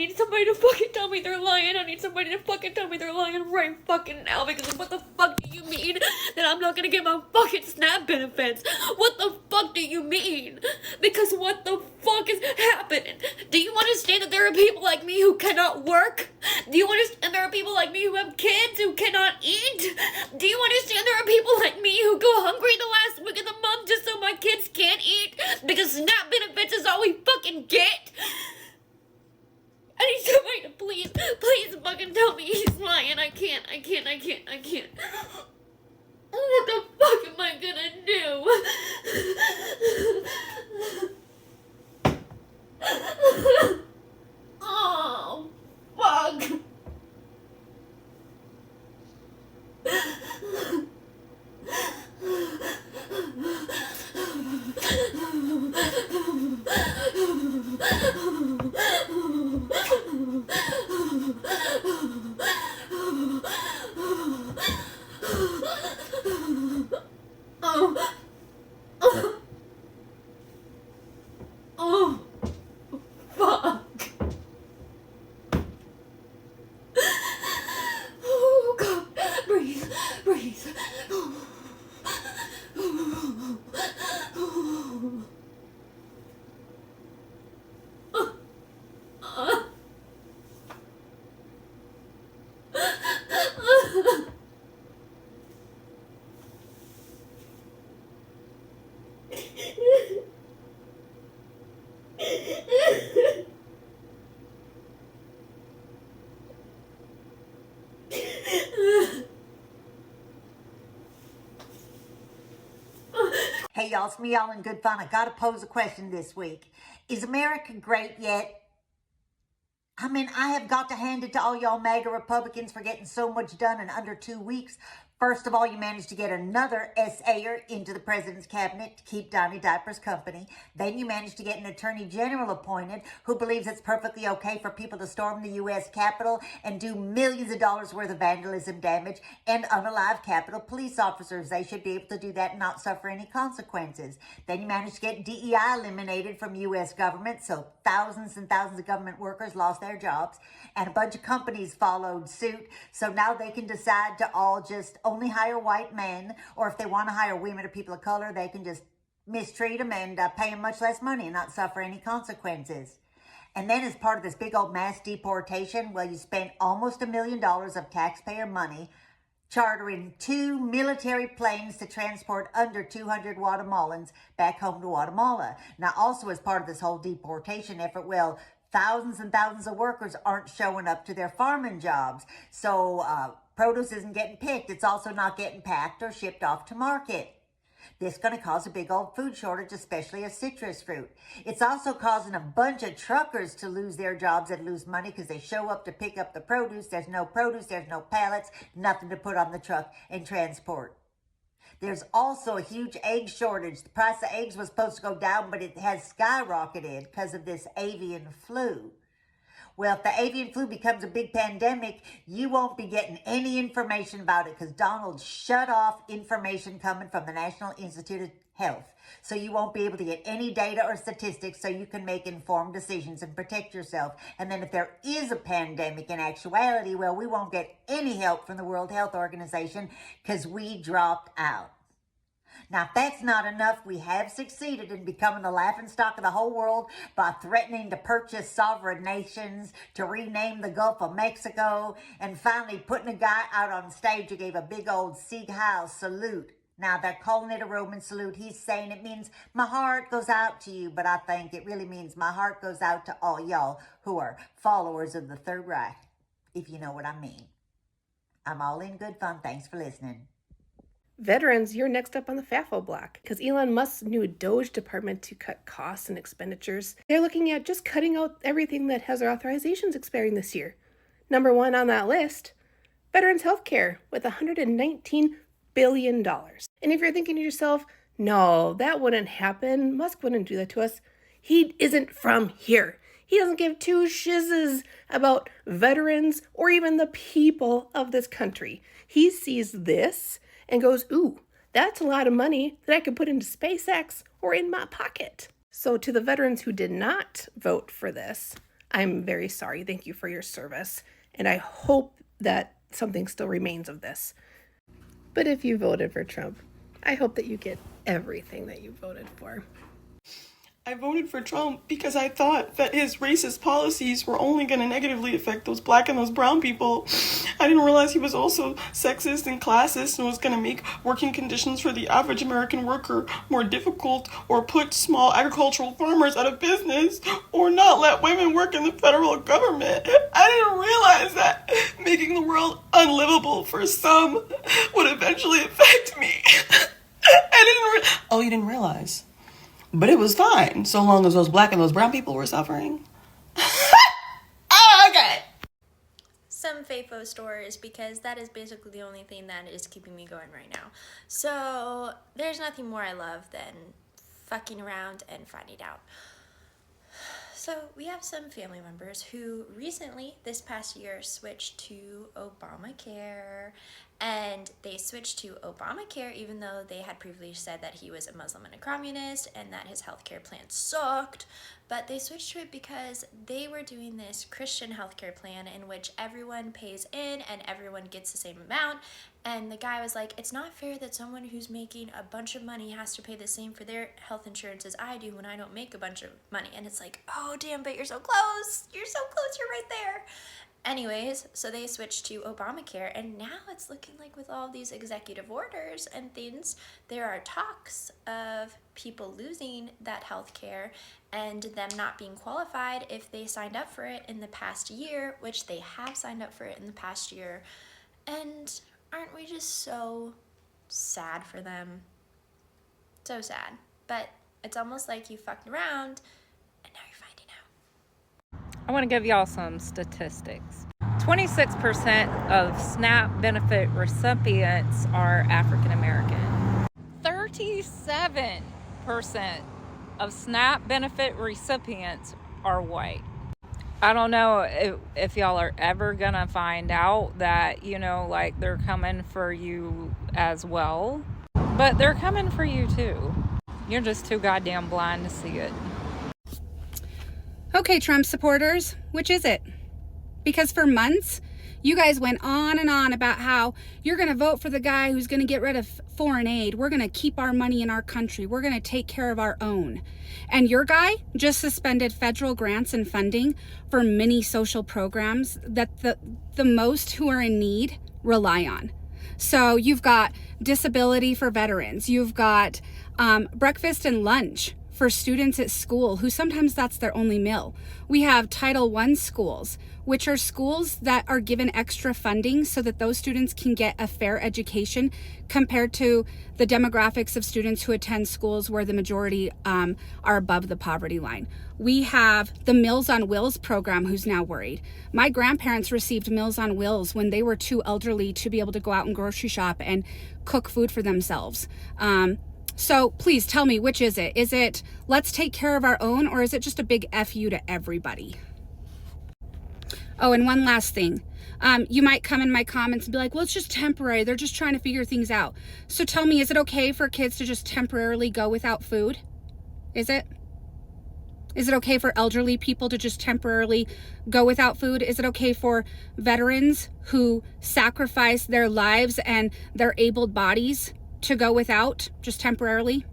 need somebody to fucking tell me they're lying. I need somebody to fucking tell me they're lying right fucking now, because what the fuck do you mean that I'm not gonna get my fucking SNAP benefits? What the fuck do you mean? Because what the fuck is happening? Do you understand that there are people like me who cannot work? Do you understand there are people like me who have kids who cannot eat? Do you understand there are people like me who go hungry the last week of the month just so my kids can't eat? Because SNAP benefits is all we fucking get? I need somebody to please fucking tell me he's lying. I can't. What the fuck am I gonna do? Oh, fuck. Oh, fuck. Oh, God. Breathe. Hey y'all, it's me, all in good fun. I gotta pose a question this week. Is America great yet? I mean, I have got to hand it to all y'all MAGA Republicans for getting so much done in under 2 weeks. First of all, you managed to get another SA'er into the president's cabinet to keep Donnie Diapers company. Then you managed to get an attorney general appointed who believes it's perfectly okay for people to storm the U.S. Capitol and do millions of dollars worth of vandalism damage and unalive Capitol police officers. They should be able to do that and not suffer any consequences. Then you managed to get DEI eliminated from U.S. government, so thousands and thousands of government workers lost their jobs, and a bunch of companies followed suit. So now they can decide to all just only hire white men, or if they want to hire women or people of color, they can just mistreat them and pay them much less money and not suffer any consequences. And then as part of this big old mass deportation, well, you spent almost $1 million of taxpayer money chartering 2 military planes to transport under 200 Guatemalans back home to Guatemala. Now, also as part of this whole deportation effort, well, thousands and thousands of workers aren't showing up to their farming jobs. So produce isn't getting picked. It's also not getting packed or shipped off to market. This is going to cause a big old food shortage, especially of citrus fruit. It's also causing a bunch of truckers to lose their jobs and lose money because they show up to pick up the produce. There's no produce, there's no pallets, nothing to put on the truck and transport. There's also a huge egg shortage. The price of eggs was supposed to go down, but it has skyrocketed because of this avian flu. Well, if the avian flu becomes a big pandemic, you won't be getting any information about it because Donald shut off information coming from the National Institute of Health. So you won't be able to get any data or statistics so you can make informed decisions and protect yourself. And then if there is a pandemic in actuality, well, we won't get any help from the World Health Organization because we dropped out. Now, if that's not enough, we have succeeded in becoming the laughingstock of the whole world by threatening to purchase sovereign nations, to rename the Gulf of Mexico, and finally putting a guy out on stage who gave a big old Sieg Heil salute. Now, they're calling it a Roman salute. He's saying it means my heart goes out to you, but I think it really means my heart goes out to all y'all who are followers of the Third Reich, if you know what I mean. I'm all in good fun. Thanks for listening. Veterans, you're next up on the FAFO block because Elon Musk's new Doge department to cut costs and expenditures. They're looking at just cutting out everything that has their authorizations expiring this year. Number 1 on that list, Veterans Healthcare with $119 billion. And if you're thinking to yourself, no, that wouldn't happen. Musk wouldn't do that to us. He isn't from here. He doesn't give two shizzes about veterans or even the people of this country. He sees this and goes, ooh, that's a lot of money that I could put into SpaceX or in my pocket. So to the veterans who did not vote for this, I'm very sorry. Thank you for your service. And I hope that something still remains of this. But if you voted for Trump, I hope that you get everything that you voted for. I voted for Trump because I thought that his racist policies were only going to negatively affect those black and those brown people. I didn't realize he was also sexist and classist and was going to make working conditions for the average American worker more difficult, or put small agricultural farmers out of business, or not let women work in the federal government. I didn't realize that making the world unlivable for some would eventually affect me. Oh, you didn't realize? But it was fine, so long as those black and those brown people were suffering. Oh, okay. Some FAFO stores, because that is basically the only thing that is keeping me going right now. So there's nothing more I love than fucking around and finding out. So we have some family members who recently, this past year, switched to Obamacare. And they switched to Obamacare even though they had previously said that he was a Muslim and a communist and that his healthcare plan sucked. But they switched to it because they were doing this Christian healthcare plan in which everyone pays in and everyone gets the same amount. And the guy was like, it's not fair that someone who's making a bunch of money has to pay the same for their health insurance as I do when I don't make a bunch of money. And it's like, oh damn, but you're so close. You're so close, you're right there. Anyways, so they switched to Obamacare, and now it's looking like with all these executive orders and things, there are talks of people losing that health care and them not being qualified if they signed up for it in the past year, which they have signed up for it in the past year. And aren't we just so sad for them? So sad. But it's almost like you fucked around and now you're finding out. I want to give y'all some statistics. 26% of SNAP benefit recipients are African American. 37% of SNAP benefit recipients are white. I don't know if y'all are ever gonna find out that, like they're coming for you as well, but they're coming for you too. You're just too goddamn blind to see it. Okay, Trump supporters, which is it? Because for months, you guys went on and on about how you're going to vote for the guy who's going to get rid of foreign aid. We're going to keep our money in our country. We're going to take care of our own. And your guy just suspended federal grants and funding for many social programs that the most who are in need rely on. So you've got disability for veterans. You've got breakfast and lunch for students at school who sometimes that's their only meal. We have Title I schools, which are schools that are given extra funding so that those students can get a fair education compared to the demographics of students who attend schools where the majority are above the poverty line. We have the Meals on Wheels program, who's now worried. My grandparents received Meals on Wheels when they were too elderly to be able to go out and grocery shop and cook food for themselves. So please tell me, which is it? Is it let's take care of our own, or is it just a big F you to everybody? Oh, and one last thing. You might come in my comments and be like, well, it's just temporary. They're just trying to figure things out. So tell me, is it okay for kids to just temporarily go without food? Is it? Is it okay for elderly people to just temporarily go without food? Is it okay for veterans who sacrifice their lives and their able bodies to go without just temporarily?